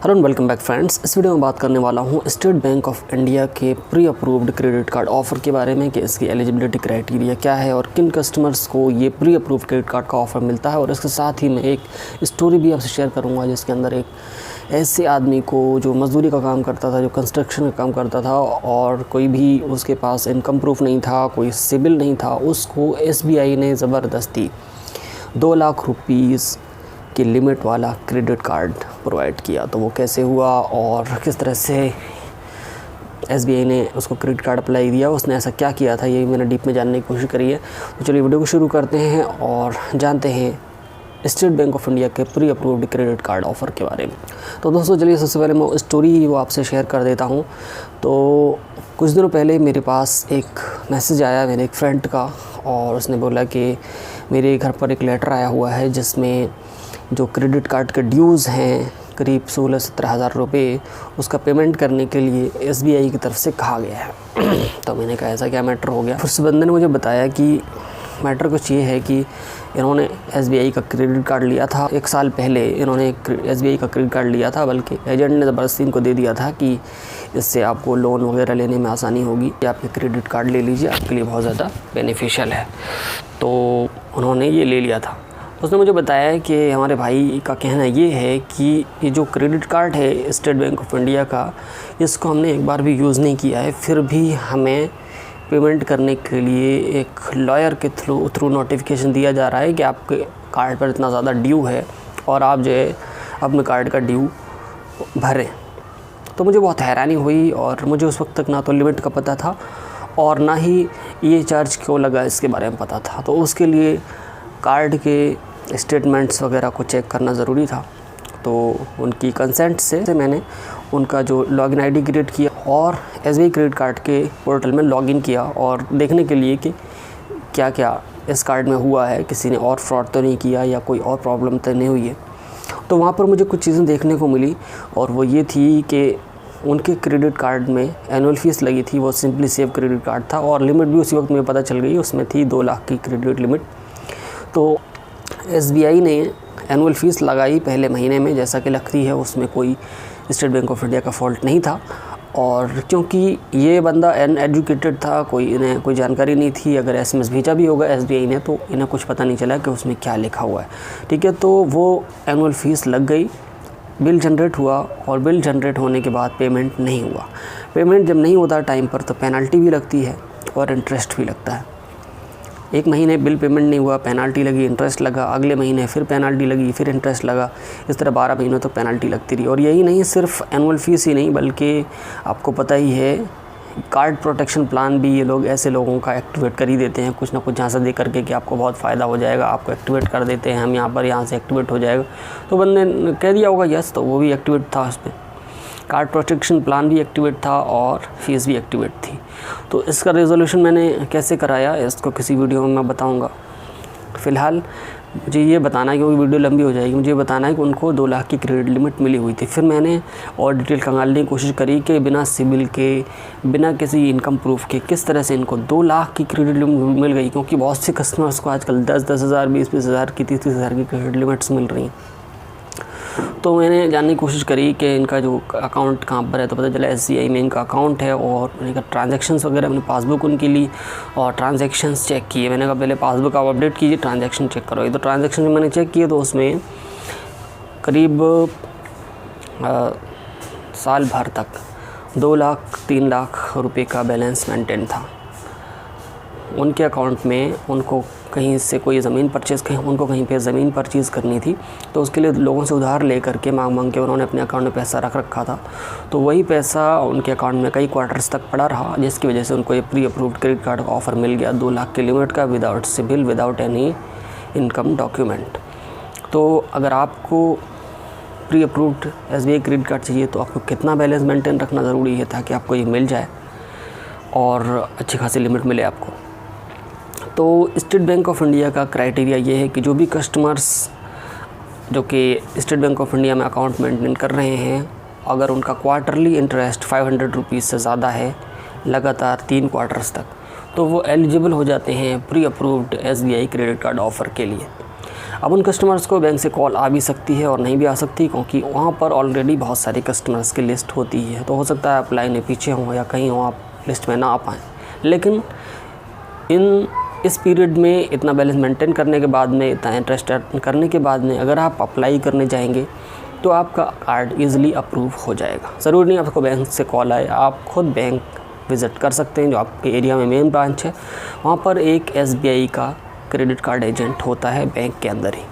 Hello and welcome back friends. इस video में बात करने वाला हूँ स्टेट बैंक ऑफ इंडिया के pre approved credit card offer के बारे में कि इसकी एलिजिबिलिटी क्राइटेरिया क्या है और किन कस्टमर्स को ये प्री अप्रूव्ड क्रेडिट कार्ड का ऑफ़र मिलता है। और इसके साथ ही मैं एक स्टोरी भी आपसे शेयर करूँगा जिसके अंदर एक ऐसे आदमी को जो मज़दूरी का काम करता था, जो कंस्ट्रक्शन का काम करता था और कोई भी उसके पास इनकम प्रूफ नहीं था, कोई सिबिल नहीं था, उसको SBI ने ज़बरदस्ती 2 लाख रुपीज़ की लिमिट वाला क्रेडिट कार्ड प्रोवाइड किया। तो वो कैसे हुआ और किस तरह से SBI ने उसको क्रेडिट कार्ड अप्लाई दिया, उसने ऐसा क्या किया था, ये मैंने डीप में जानने की कोशिश करी है। तो चलिए वीडियो को शुरू करते हैं और जानते हैं स्टेट बैंक ऑफ इंडिया के pre approved credit card offer के बारे में। तो दोस्तों चलिए सबसे पहले मैं स्टोरी वो आपसे शेयर कर देता हूँ। तो कुछ दिनों पहले मेरे पास एक मैसेज आया मेरे एक फ्रेंड का और उसने बोला कि मेरे घर पर एक लेटर आया हुआ है जिसमें जो क्रेडिट कार्ड के ड्यूज़ हैं करीब 16-17 हज़ार रुपये, उसका पेमेंट करने के लिए SBI की तरफ से कहा गया है। तो मैंने कहा ऐसा क्या मैटर हो गया। फिर उस बंदे ने मुझे बताया कि मैटर कुछ ये है कि इन्होंने SBI का क्रेडिट कार्ड लिया था 1 साल पहले। इन्होंने SBI का क्रेडिट कार्ड लिया था, बल्कि एजेंट ने ज़बरदस्ती इनको दे दिया था कि इससे आपको लोन वगैरह लेने में आसानी होगी, आप ये क्रेडिट कार्ड ले लीजिए, आपके लिए बहुत ज़्यादा बेनिफिशियल है। तो उन्होंने ये ले लिया था। उसने मुझे बताया कि हमारे भाई का कहना ये है कि ये जो क्रेडिट कार्ड है स्टेट बैंक ऑफ इंडिया का, इसको हमने एक बार भी यूज़ नहीं किया है, फिर भी हमें पेमेंट करने के लिए एक लॉयर के थ्रू नोटिफिकेशन दिया जा रहा है कि आपके कार्ड पर इतना ज़्यादा ड्यू है और आप जो है अपने कार्ड का ड्यू भरें। तो मुझे बहुत हैरानी हुई और मुझे उस वक्त तक ना तो लिमिट का पता था और ना ही ये चार्ज क्यों लगा इसके बारे में पता था। तो उसके लिए कार्ड के स्टेटमेंट्स वगैरह को चेक करना ज़रूरी था। तो उनकी कंसेंट से मैंने उनका जो लॉगिन आईडी क्रिएट किया और SBI क्रेडिट कार्ड के पोर्टल में लॉगिन किया और देखने के लिए कि क्या क्या इस कार्ड में हुआ है, किसी ने और फ्रॉड तो नहीं किया या कोई और प्रॉब्लम तो नहीं हुई है। तो वहाँ पर मुझे कुछ चीज़ें देखने को मिली और वो ये थी कि उनके क्रेडिट कार्ड में एनुअल फ़ीस लगी थी, वो सिंपली सेव क्रेडिट कार्ड था और लिमिट भी उसी वक्त मुझे पता चल गई, उसमें थी 2 लाख की क्रेडिट लिमिट। तो SBI ने एनुअल फ़ीस लगाई पहले महीने में, जैसा कि लगती है उसमें कोई स्टेट बैंक ऑफ इंडिया का फ़ॉल्ट नहीं था। और क्योंकि ये बंदा अनएजुकेटेड था, इन्हें कोई जानकारी नहीं थी, अगर SMS भेजा भी होगा SBI ने तो इन्हें कुछ पता नहीं चला कि उसमें क्या लिखा हुआ है। ठीक है, तो वो एनुअल फ़ीस लग गई, बिल जनरेट हुआ और बिल जनरेट होने के बाद पेमेंट नहीं हुआ। पेमेंट जब नहीं होता टाइम पर तो पेनल्टी भी लगती है और इंटरेस्ट भी लगता है। 1 महीने बिल पेमेंट नहीं हुआ, पेनल्टी लगी, इंटरेस्ट लगा, अगले महीने फिर पेनल्टी लगी, फिर इंटरेस्ट लगा, इस तरह 12 महीनों तक पेनल्टी लगती रही। और यही नहीं, सिर्फ एनुअल फ़ीस ही नहीं बल्कि आपको पता ही है कार्ड प्रोटेक्शन प्लान भी ये लोग ऐसे लोगों का एक्टिवेट कर ही देते हैं, कुछ ना कुछ झांसा दे करके कि आपको बहुत फ़ायदा हो जाएगा, आपको एक्टिवेट कर देते हैं हम यहाँ से एक्टिवेट हो जाएगा। तो बंदे ने कह दिया होगा यस, तो वो भी एक्टिवेट था, उसमें कार्ड प्रोटेक्शन प्लान भी एक्टिवेट था और फ़ीस भी एक्टिवेट थी। तो इसका रेजोल्यूशन मैंने कैसे कराया इसको किसी वीडियो में मैं बताऊंगा। फ़िलहाल मुझे ये बताना है, क्योंकि वीडियो लंबी हो जाएगी, मुझे बताना है कि उनको 2 लाख की क्रेडिट लिमिट मिली हुई थी। फिर मैंने और डिटेल खंगालने की कोशिश करी कि बिना सिबिल के, बिना किसी इनकम प्रूफ के किस तरह से इनको 2 लाख की क्रेडिट लिमिट मिल गई, क्योंकि बहुत से कस्टमर्स को आजकल 10-10 हज़ार, 20-20 हज़ार की, 30-30 हज़ार की क्रेडिट लिमिट्स मिल रही हैं। तो मैंने जानने की कोशिश करी कि इनका जो अकाउंट कहाँ पर है, तो पता चला SBI में इनका अकाउंट है और इनका ट्रांजैक्शंस वगैरह, मैंने पासबुक उनकी ली और ट्रांजैक्शंस चेक किए। मैंने कहा पहले पासबुक आप अपडेट कीजिए, ट्रांजैक्शन चेक करो। तो ट्रांजैक्शन मैंने चेक किए तो उसमें करीब साल भर तक 2 लाख 3 लाख रुपये का बैलेंस मेंटेन था उनके अकाउंट में। उनको कहीं से कोई ज़मीन परचेज़, उनको कहीं पे ज़मीन परचेज़ करनी थी, तो उसके लिए लोगों से उधार ले करके मांग के उन्होंने अपने अकाउंट में पैसा रख रखा था। तो वही पैसा उनके अकाउंट में कई क्वार्टर्स तक पड़ा रहा, जिसकी वजह से उनको ये प्री अप्रूव्ड क्रेडिट कार्ड का ऑफ़र मिल गया 2 लाख की लिमिट का, without CIBIL, without any income document. तो अगर आपको pre approved SBI credit card चाहिए तो आपको कितना बैलेंस मेंटेन रखना ज़रूरी है ताकि आपको ये मिल जाए और अच्छी खासी लिमिट मिले आपको। तो स्टेट बैंक ऑफ इंडिया का क्राइटेरिया ये है कि जो भी कस्टमर्स जो कि स्टेट बैंक ऑफ इंडिया में अकाउंट मेंटेन कर रहे हैं, अगर उनका क्वार्टरली इंटरेस्ट 500 रुपीज़ से ज़्यादा है लगातार 3 क्वार्टर्स तक, तो वो एलिजिबल हो जाते हैं pre approved SBI credit card offer के लिए। अब उन कस्टमर्स को बैंक से कॉल आ भी सकती है और नहीं भी आ सकती, क्योंकि वहाँ पर ऑलरेडी बहुत सारे कस्टमर्स की लिस्ट होती है। तो हो सकता है आप लाइन में पीछे हों या कहीं हों, आप लिस्ट में ना आ पाएँ। लेकिन इस पीरियड में इतना बैलेंस मेंटेन करने के बाद में, इतना इंटरेस्ट अर्न करने के बाद में अगर आप अप्लाई करने जाएंगे तो आपका कार्ड ईज़िली अप्रूव हो जाएगा। ज़रूरी नहीं आपको बैंक से कॉल आए, आप खुद बैंक विज़िट कर सकते हैं। जो आपके एरिया में मेन ब्रांच है, वहाँ पर एक SBI का क्रेडिट कार्ड एजेंट होता है बैंक के अंदर ही।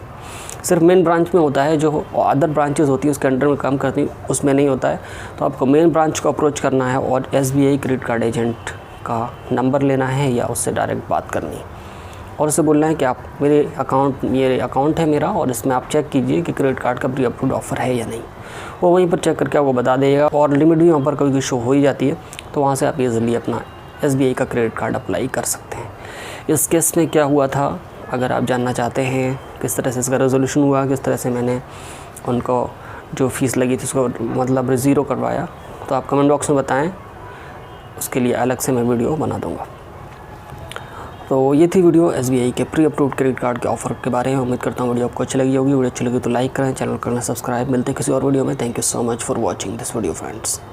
सिर्फ मेन ब्रांच में होता है, जो अदर ब्रांचेस होती है उसके अंडर में काम करती है उसमें नहीं होता है। तो आपको मेन ब्रांच को अप्रोच करना है और SBI क्रेडिट कार्ड एजेंट का नंबर लेना है या उससे डायरेक्ट बात करनी है और उससे बोलना है कि आप ये अकाउंट है मेरा और इसमें आप चेक कीजिए कि क्रेडिट कार्ड का प्री अप्रूव्ड ऑफ़र है या नहीं। वो वहीं पर चेक करके आपको बता देगा और लिमिट भी वहाँ पर कभी शो हो ही जाती है, तो वहाँ से आप ईज़िली अपना SBI का क्रेडिट कार्ड अप्लाई कर सकते हैं। इस केस में क्या हुआ था, अगर आप जानना चाहते हैं किस तरह से इसका रेजोल्यूशन हुआ, किस तरह से मैंने उनको जो फ़ीस लगी थी उसको मतलब ज़ीरो करवाया, तो आप कमेंट बॉक्स में बताएं, उसके लिए अलग से मैं वीडियो बना दूँगा। तो ये थी वीडियो SBI के प्री अप्रूव्ड क्रेडिट कार्ड के ऑफ़र के बारे में। उम्मीद करता हूँ वीडियो आपको अच्छी लगी होगी। वीडियो अच्छी लगी तो लाइक करें, चैनल करना सब्सक्राइब। मिलते हैं किसी और वीडियो में। Thank you so much for watching this video friends.